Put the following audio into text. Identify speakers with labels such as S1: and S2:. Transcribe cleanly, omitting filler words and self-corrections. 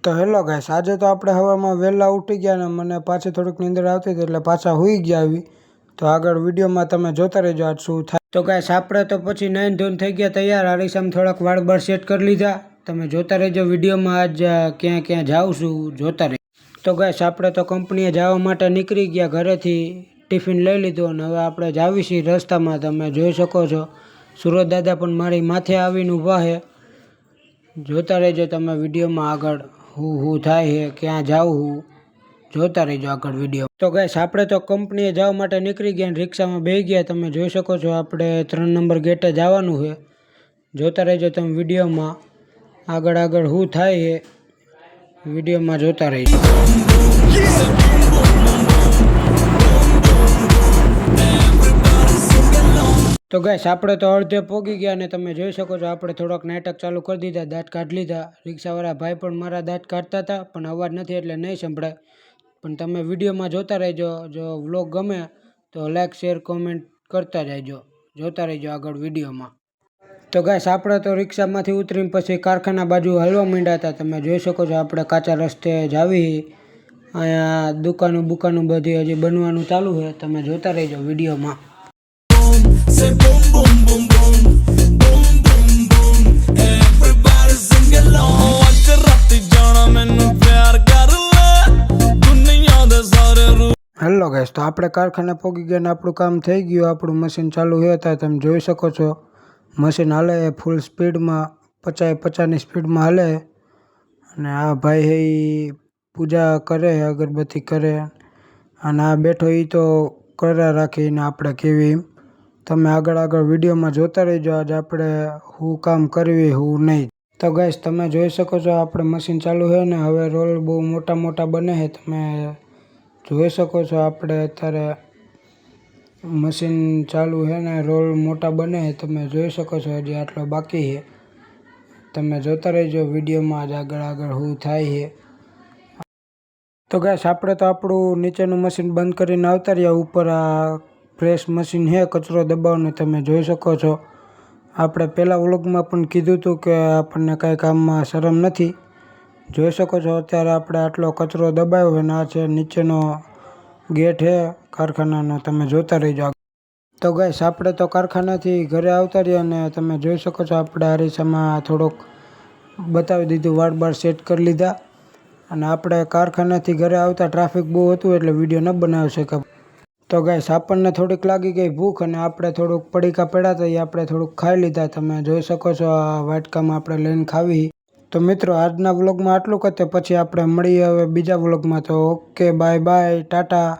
S1: તો hello guys, આજે તો આપણે હવામાં વહેલા ઉઠી ગયા ને મને પાછી થોડીક નીંદર આવતી હતી એટલે પાછા હુઈ ગયા આવી. તો આગળ વિડીયોમાં તમે જોતા રહેજો આજ શું થાય. તો ગાઈસ, આપણે તો પછી નાઈન ધોન થઈ ગયા તૈયાર. આરીસામાં થોડાક વાળ બાળ સેટ કરી લીધા. તમે જોતા રહેજો વિડીયોમાં. આજ ક્યાં ક્યાં જાઉં છું જોતા રહેજો. તો ગાઈસ, આપણે તો કંપનીએ જવા માટે નીકળી ગયા. ઘરેથી ટિફિન લઈ લીધું અને હવે આપણે જાવી છીએ રસ્તામાં. તમે જોઈ શકો છો સુરત દાદા પણ મારી માથે આવીને ઊભા છે. જોતા રહેજો તમે વિડીયોમાં આગળ હું થાય છે, ક્યાં જાઉં હું જોતા રહેજો આગળ વિડીયો. તો ગાઈસ, આપણે તો કંપનીએ જવા માટે નીકળી ગયા અને રિક્ષામાં બેસી ગયા. તમે જોઈ શકો છો આપણે 3 નંબર ગેટે જવાનું છે. જોતા રહેજો તમે વિડીયોમાં આગળ શું થાય છે વિડીયોમાં જોતા રહેજો. તો ગાઈસ, આપણે તો અડધે પોગી ગયા અને તમે જોઈ શકો છો આપણે થોડોક નાટક ચાલુ કરી દીધા. દાંત કાઢી લીધા. રિક્ષાવાળા ભાઈ પણ મારા દાંત કાઢતા હતા પણ અવાજ નથી એટલે નહીં સંભળાય. પણ તમે વિડીયોમાં જોતા રહેજો. જો વ્લોગ ગમે તો લાઈક શેર કોમેન્ટ કરતા રહેજો. જોતા રહેજો આગળ વિડીયોમાં. તો ગાઈસ, આપણે તો રિક્ષામાંથી ઉતરીને પછી કારખાના બાજુ હાલવા માંડ્યા હતા. તમે જોઈ શકો છો આપણે કાચા રસ્તે જાવી. અહીંયા દુકાનું બધી હજી બનવાનું ચાલુ છે. તમે જોતા રહેજો વિડીયોમાં. Say boom boom boom boom boom boom boom everybody sing along ਅੱਜ ਰਾਤੀ ਜਾਣਾ ਮੈਨੂੰ ਪਿਆਰ ਕਰ ਲੈ ਦੁਨੀਆ ਦੇ ਸਾਰੇ હેલો ગાઈસ, તો આપણે કારખાને પહોંચી ગયા ને આપણું કામ થઈ ગયું. આપણું મશીન ચાલુ છે. તમે જોઈ શકો છો મશીન હાલે ફૂલ સ્પીડમાં 50-50ની સ્પીડમાં હાલે. અને આ ભાઈ છે એ પૂજા કરે, અગરબત્તી કરે. અને આ બેઠો એ તો કરા રાખીને આપણે કેવી. તમે આગળ વિડીયોમાં જોતા રહેજો. આજે આપણે શું કામ કરવી શું નહીં. તો ગાઈસ, તમે જોઈ શકો છો આપણે મશીન ચાલુ છે ને હવે રોલ બહુ મોટા બને છે. તમે જોઈ શકો છો આપણે અત્યારે મશીન ચાલુ છે ને રોલ મોટા બને છે. તમે જોઈ શકો છો હજી આટલો બાકી છે. તમે જોતા રહેજો વિડીયોમાં આગળ શું થાય છે. તો ગાઈસ, આપણે તો આપણું નીચેનું મશીન બંધ કરીને આવતા રહ્યા. ઉપર આ પ્રેસ મશીન છે કચરો દબાવવાનું. તમે જોઈ શકો છો આપણે પહેલાં વ્લોગમાં પણ કીધું હતું કે આપણને કાંઈ કામમાં શરમ નથી. જોઈ શકો છો અત્યારે આપણે આટલો કચરો દબાવ્યો અને આ છે નીચેનો ગેટ છે કારખાનાનો. તમે જોતા રહેજો. તો ગાઈસ, આપણે તો કારખાનાથી ઘરે આવતા રહ્યા અને તમે જોઈ શકો છો આપણે આરીસામાં થોડોક બતાવી દીધું. વાળ બાળ સેટ કરી લીધા અને આપણે કારખાનાથી ઘરે આવતા ટ્રાફિક બહુ હતું એટલે વિડીયો ન બનાવી શક્યા. તો ગાઈસ, આપણને થોડીક લાગી ગઈ ભૂખ અને આપણે થોડુંક પડીકા પડ્યા હતા એ આપણે થોડુંક ખાઈ લીધા. તમે જોઈ શકો છો આ વાટકામાં આપણે લઈને ખાવી. તો મિત્રો, આજના વ્લોગમાં આટલું કરતે પછી આપણે મળીએ હવે બીજા વ્લોગમાં. તો ઓકે, બાય બાય, ટાટા.